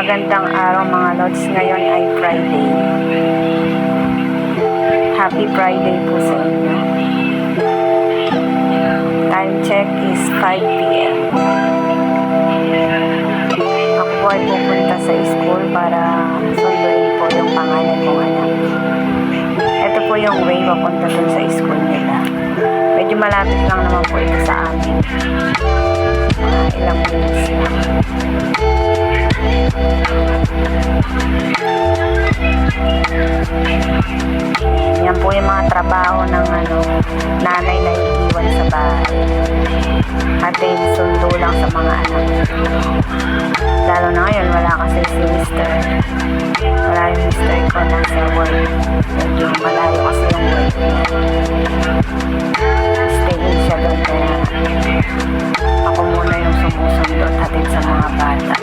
Magandang araw mga lods. Ngayon ay Friday. Happy Friday po sa inyo. Time check is 5 p.m. Ako po ay pupunta sa school para sunduin po yung pangalan kong anak. Ito po yung way papunta dun sa school nila. Medyo malapit lang naman po ito sa amin. Ilang minutes lang. Yan po yung mga trabaho ng nanay na iiwan sa bahay. Hatid sundo lang sa mga anak. Lalo na ngayon, wala kasi si mister. Wala yung mister ko nasa work. Medyo malayo kasi yung work niya. Stay in siya doon kaya ako muna yung sumusundo at hatid sa mga bata.